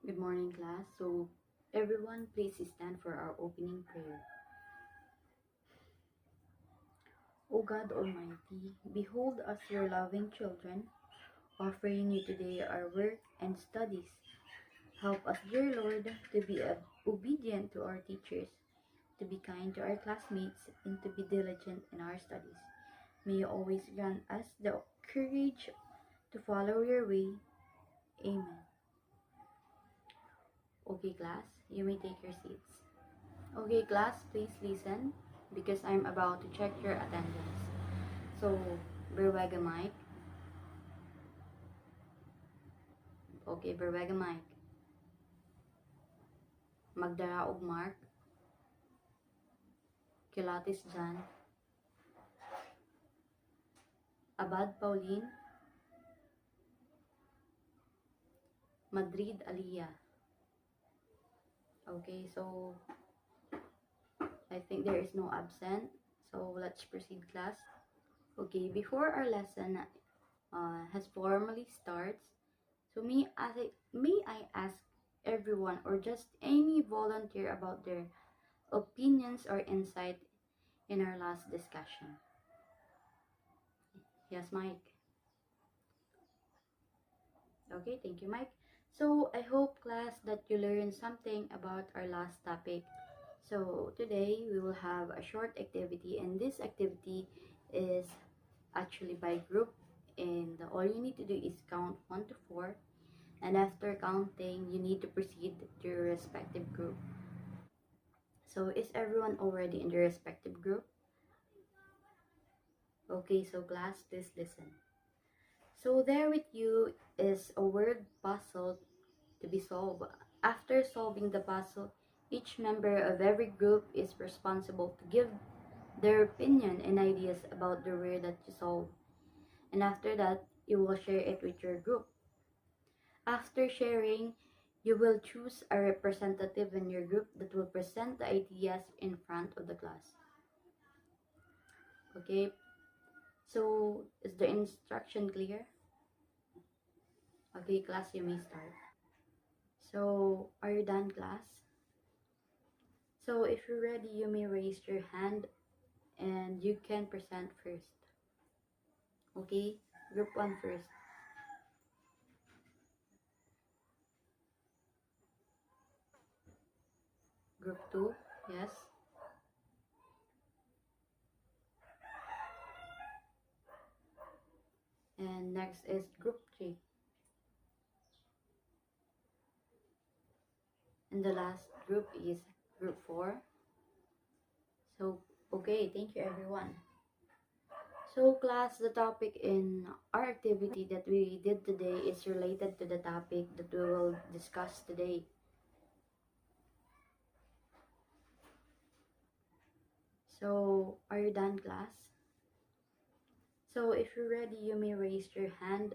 Good morning, class. So, everyone, please stand for our opening prayer. O God Almighty, behold us, your loving children, offering you today our work and studies. Help us, dear Lord, to be obedient to our teachers, to be kind to our classmates, and to be diligent in our studies. May you always grant us the courage to follow your way. Amen. Okay, class, you may take your seats. Okay, class, please listen because I'm about to check your attendance. So, Berwega Mike. Okay, Berwega Mike. Magdaraog Mark. Kilatis Jan. Abad Pauline. Madrid Aliyah. Okay, so I think there is no absent. So let's proceed, class. Okay, before our lesson has formally starts, so may I ask everyone or just any volunteer about their opinions or insight in our last discussion? Yes, Mike. Okay, thank you, Mike. So I hope, class, that you learned something about our last topic. So today we will have a short activity, and this activity is actually by group, and all you need to do is count 1 to 4, and after counting you need to proceed to your respective group. So is everyone already in the respective group? Okay, so class, please listen. So there with you is a word puzzle to be solved. After solving the puzzle, each member of every group is responsible to give their opinion and ideas about the word that you solve. And after that, you will share it with your group. After sharing, you will choose a representative in your group that will present the ideas in front of the class. Okay, so is the instruction clear? Okay, class, you may start. So, are you done, class? So, if you're ready, you may raise your hand and you can present first. Okay, group 1 first. Group 2, yes. And next is group 3. And the last group is group 4. So, okay, thank you everyone. So class, the topic in our activity that we did today is related to the topic that we will discuss today. So, are you done, class? So, if you're ready, you may raise your hand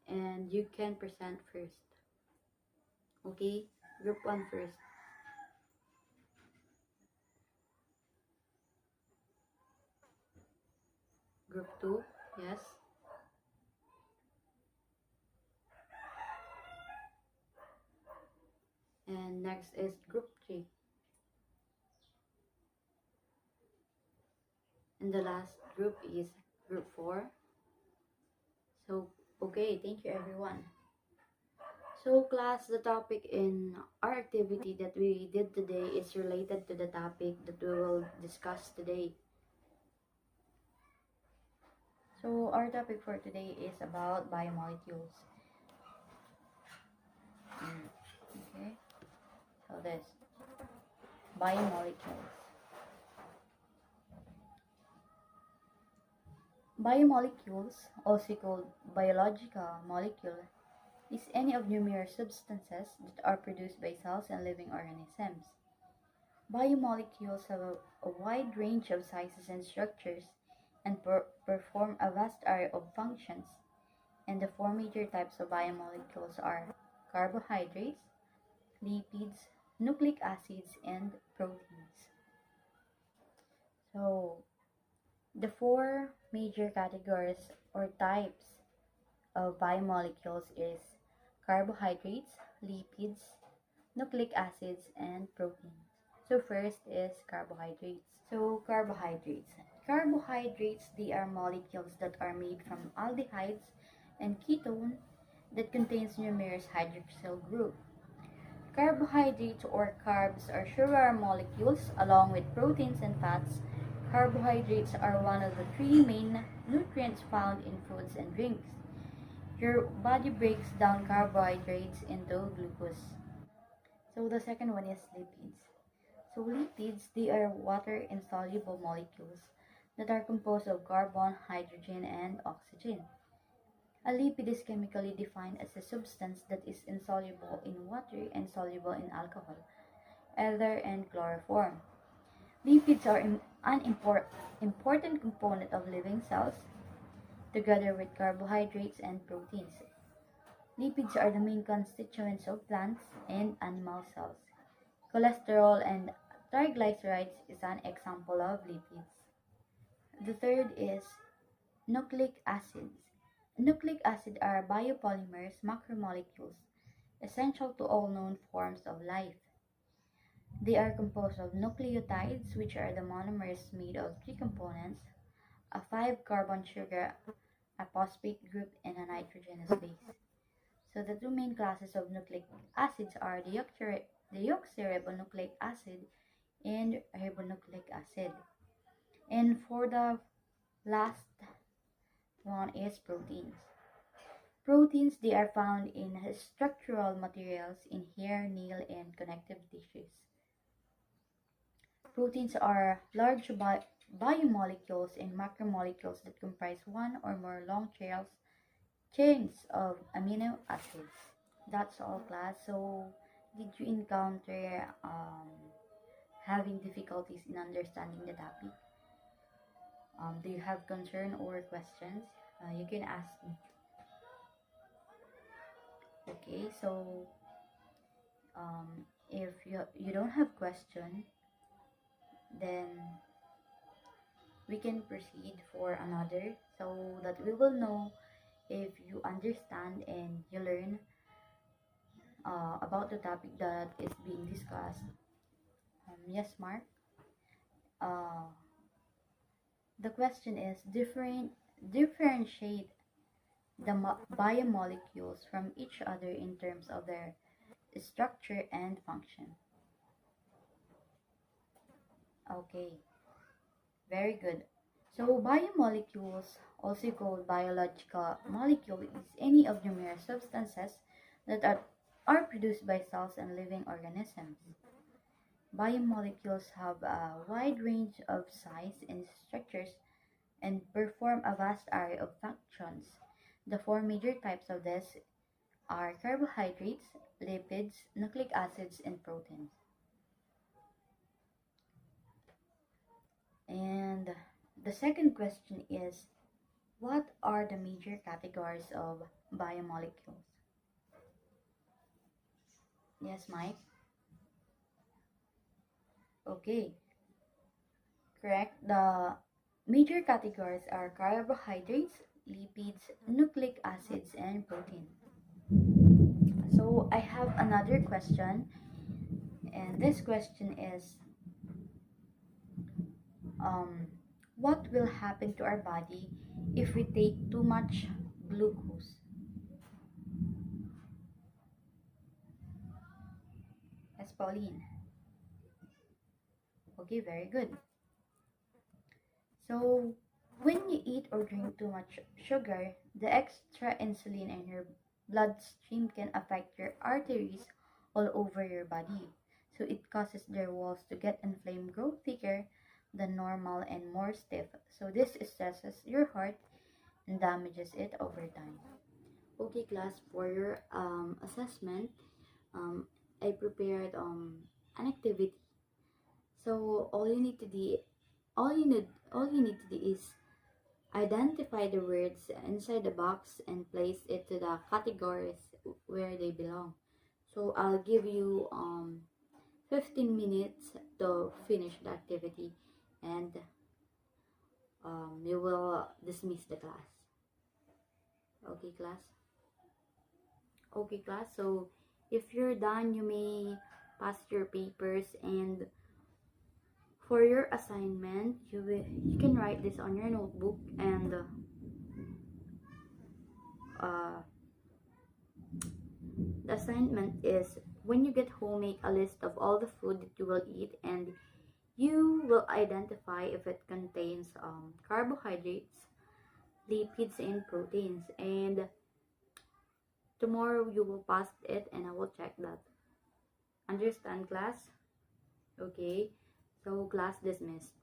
and you can present first. Okay, group 1 first. Group 2, yes. And next is group 3. And the last group is group 4. So, okay, thank you everyone. So class, the topic in our activity that we did today is related to the topic that we will discuss today. So our topic for today is about biomolecules. Okay, so this biomolecules. Biomolecules, also called biological molecule, is any of numerous substances that are produced by cells and living organisms. Biomolecules have a wide range of sizes and structures and perform a vast array of functions. And the four major types of biomolecules are carbohydrates, lipids, nucleic acids, and proteins. So, the four major categories or types of biomolecules is carbohydrates, lipids, nucleic acids, and proteins. So first is carbohydrates. So carbohydrates. Carbohydrates, they are molecules that are made from aldehydes and ketone that contains numerous hydroxyl group. Carbohydrates or carbs are sugar molecules along with proteins and fats. Carbohydrates are one of the three main nutrients found in foods and drinks. Your body breaks down carbohydrates into glucose. So the second one is lipids. So lipids, they are water-insoluble molecules that are composed of carbon, hydrogen, and oxygen. A lipid is chemically defined as a substance that is insoluble in water and soluble in alcohol, ether, and chloroform. Lipids are an important component of living cells, together with carbohydrates and proteins. Lipids are the main constituents of plants and animal cells. Cholesterol and triglycerides is an example of lipids. The third is nucleic acids. Nucleic acids are biopolymers, macromolecules, essential to all known forms of life. They are composed of nucleotides, which are the monomers made of three components, a 5-carbon sugar, a phosphate group, and a nitrogenous base. So the two main classes of nucleic acids are deoxyribonucleic acid and ribonucleic acid. And for the last one is proteins. Proteins, they are found in structural materials in hair, nail, and connective tissues. Proteins are large biomolecules and macromolecules that comprise one or more long chains of amino acids. That's all, class. So, did you encounter having difficulties in understanding the topic? Do you have concern or questions? You can ask me. Okay, so if you don't have question, then we can proceed for another so that we will know if you understand and you learn about the topic that is being discussed. Yes, Mark. Uh, the question is differentiate the biomolecules from each other in terms of their structure and function. Okay, very good. So biomolecules, also called biological molecule, is any of numerous substances that are produced by cells and living organisms. Biomolecules have a wide range of size and structures and perform a vast array of functions. The four major types of this are carbohydrates, lipids, nucleic acids, and proteins. And the second question is, what are the major categories of biomolecules? Yes, Mike? Okay, correct. The major categories are carbohydrates, lipids, nucleic acids, and protein. So I have another question, and this question is, um, what will happen to our body if we take too much glucose? Yes, Pauline. Okay, very good. So, when you eat or drink too much sugar, the extra insulin in your bloodstream can affect your arteries all over your body. So, it causes their walls to get inflamed, grow thicker than normal, and more stiff. So, this stresses your heart and damages it over time. Okay, class, for your assessment, um, I prepared an activity. So all you need to do is identify the words inside the box and place it to the categories where they belong. So I'll give you 15 minutes to finish the activity, and you will dismiss the class. Okay, class. Okay, class. So If you're done, you may pass your papers, and for your assignment, you can write this on your notebook, and uh, the assignment is, when you get home, make a list of all the food that you will eat, and you will identify if it contains carbohydrates, lipids, and proteins. And tomorrow you will pass it, and I will check that. Understand, class? Okay, so class dismissed.